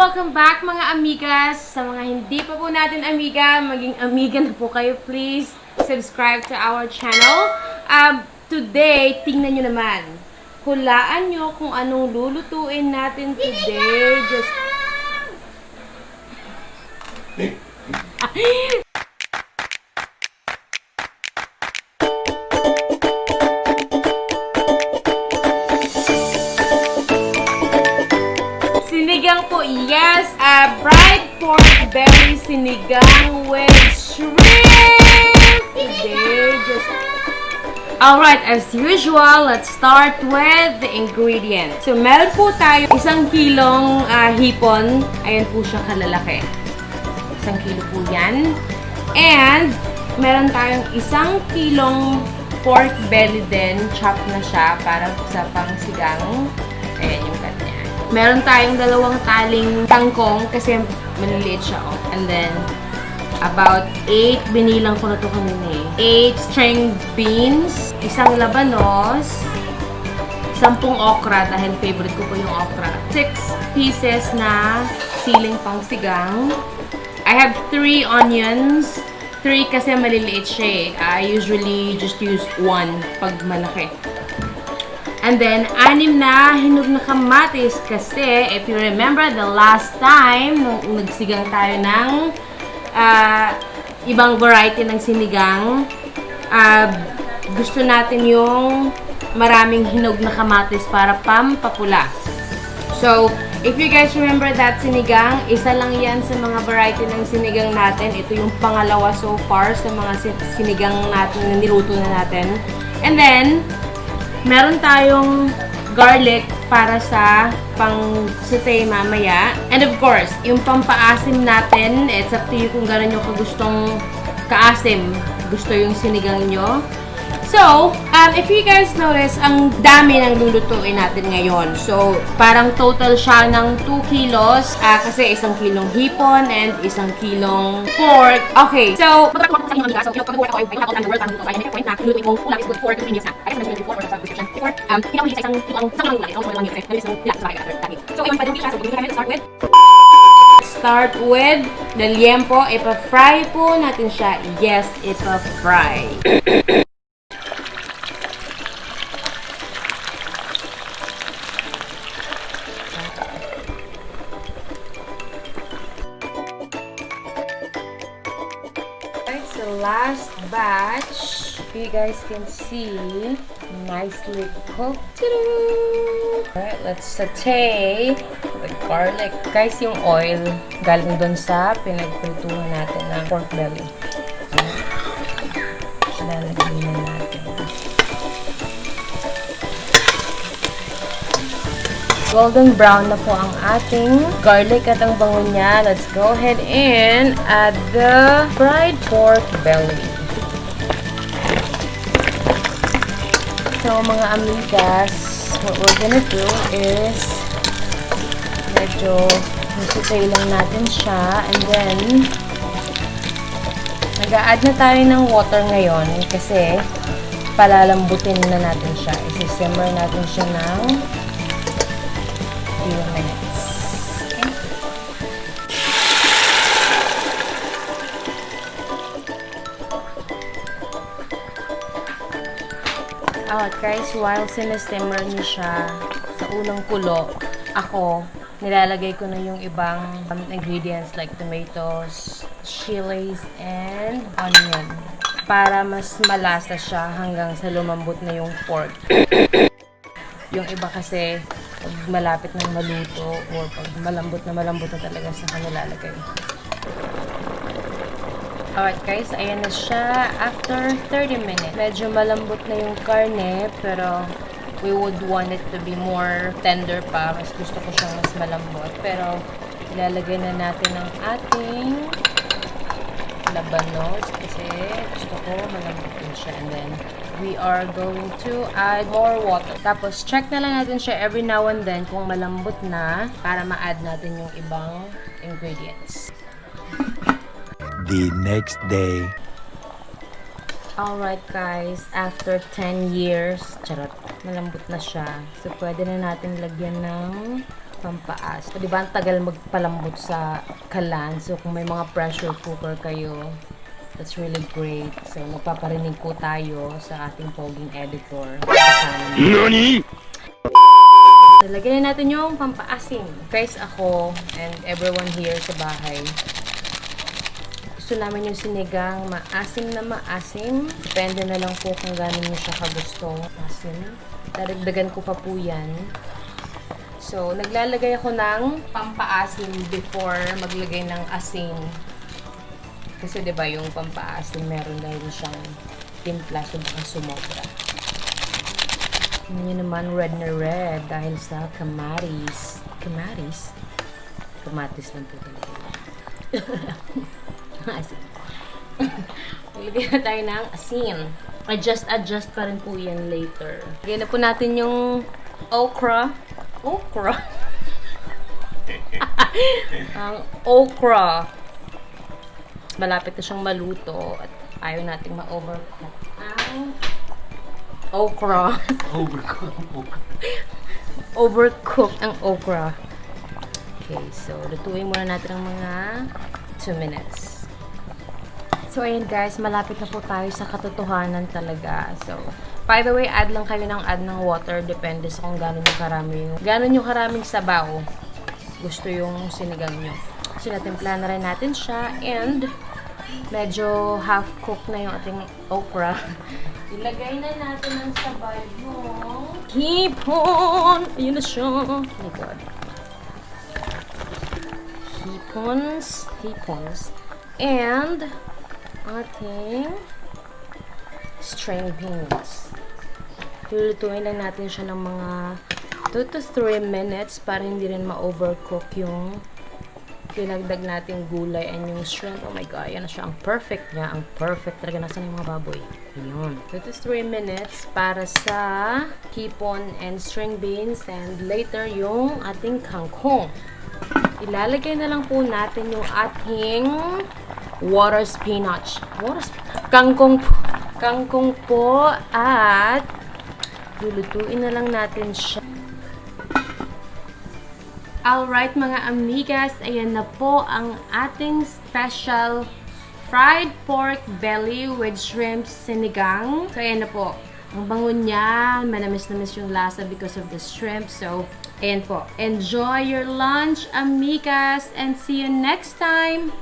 Welcome back mga amigas. Sa mga hindi pa po natin amiga, maging amiga na po kayo. Please subscribe to our channel. Today, tingnan nyo naman. Hulaan nyo kung anong lulutuin natin today. Just... Sinigang po, yes! Fried pork belly sinigang with shrimp! Today, just... Alright, as usual, let's start with the ingredients. So, meron po tayo 1 kilong hipon. Ayan po siya kalalaki. 1 kilo po yan. And, meron tayong 1 kilong pork belly din. Chop na siya para sa pangsigang. Ayan yung cut niya. Meron tayong 2 taling kangkong kasi maliliit siya. Oh. And then, about 8, binilang ko na ito kanina eh. 8 string beans, 1 labanos, 10 okra dahil favorite ko po yung okra. 6 pieces na siling pangsigang. I have 3 onions. 3 kasi maliliit siya eh. I usually just use 1 pag malaki. And then, 6 na hinog na kamatis kasi if you remember the last time nung nagsigang tayo ng ibang variety ng sinigang, gusto natin yung maraming hinog na kamatis para pampapula. So, if you guys remember that sinigang, isa lang yan sa mga variety ng sinigang natin. Ito yung pangalawa so far sa mga sinigang natin na niluto na natin. And then, meron tayong garlic para sa pang-saute mamaya. And of course, yung pampaasim natin, it's up to you kung gano'n nyo kagustong kaasim. Gusto yung sinigang nyo. So, if you guys notice, ang dami ng lulutuin natin ngayon. So, parang total siya ng 2 kilos. Kasi 1 kilong hipon and 1 kilong pork. Okay, so, start with the liempo. Ipa-fry po natin siya. Yes, ipa-fry. So last batch, if you guys can see, nicely cooked. Alright, let's saute the garlic. Guys, yung oil galing dun sa pinagprituhan natin ng pork belly. Lalagyan na natin. Golden brown na po ang ating garlic at ang bango niya. Let's go ahead and add the fried pork belly. So, mga amigas, what we're gonna do is medyo saute lang natin siya. And then, nag-a-add na tayo ng water ngayon kasi palalambutin na natin siya. Isi-simmer natin siya ng few minutes. Okay. Alright guys, while sinisimmer niyo siya sa unang kulo, ako, nilalagay ko na yung ibang ingredients like tomatoes, chilies, and onion para mas malasa siya hanggang sa lumambot na yung pork. Yung iba kasi pag malapit ng maluto or pag malambot na talaga sa kanila lagay. Alright guys, ayan na siya after 30 minutes. Medyo malambot na yung karne pero we would want it to be more tender pa. Mas gusto ko siyang mas malambot. Pero ilalagay na natin ang ating labanos kasi gusto ko malambot din siya. And then we are going to add more water. Tapos, check na lang natin siya every now and then kung malambot na para ma-add natin yung ibang ingredients. The next day. Alright guys, after 10 years, charot, malambot na siya. So, pwede na natin lagyan ng pampaas. O diba, ang tagal magpalambot sa kalan. So, kung may mga pressure cooker kayo, that's really great. So, magpaparinig po tayo sa ating poging editor. NANI? Lagyan na natin yung pampaasim. Guys, ako and everyone here sa bahay, gusto namin yung sinigang maasim na maasim. Depende na lang po kung gano'n nyo siya kagusto. Asim. Dadagdagan ko pa po yan. So, naglalagay ako ng pampaasim before maglagay ng asin. Kasi diba yung pampaasim meron na rin siyang timpla so baka sumobra. Yun naman red na red dahil sa kamatis. Kamatis? Kamatis lang po talaga. Asin. Maglagay na tayo ng asin. Adjust pa rin po yan later. Lagyan na po natin yung okra. Okra? Ang okra. Malapit na siyang maluto at ayaw nating ma-overcook ang okra. Overcook ang okra. Okay, so lutuin muna natin ang mga 2 minutes. So, ayan guys, malapit na po tayo sa katotohanan talaga. So, by the way, add lang kayo ng water. Depende sa kung gano'n yung karaming sabaw gusto yung sinigang nyo. So, natimpla na rin natin siya. And, medyo half-cooked na yung ating okra. Ilagay na natin ang sabay yung hipon. Ayun na siya. Oh my God. Hipons. And, ating string beans. Lulutuin lang natin siya ng mga 2 to 3 minutes para hindi rin ma-overcook yung pinagdag nating gulay and yung shrimp. Oh my God, yan na siya. Ang perfect niya. Ang perfect talaga. Nasaan yung mga baboy? Ayun. 2 to 3 minutes para sa hipon and string beans and later yung ating kangkong. Ilalagay na lang po natin yung ating water spinach. Kangkong po at lulutuin na lang natin siya. Alright mga amigas, ayan na po ang ating special fried pork belly with shrimp sinigang. So ayan na po. Ang bango niya, manamis-namis yung lasa because of the shrimp. So ayan po. Enjoy your lunch amigas and see you next time!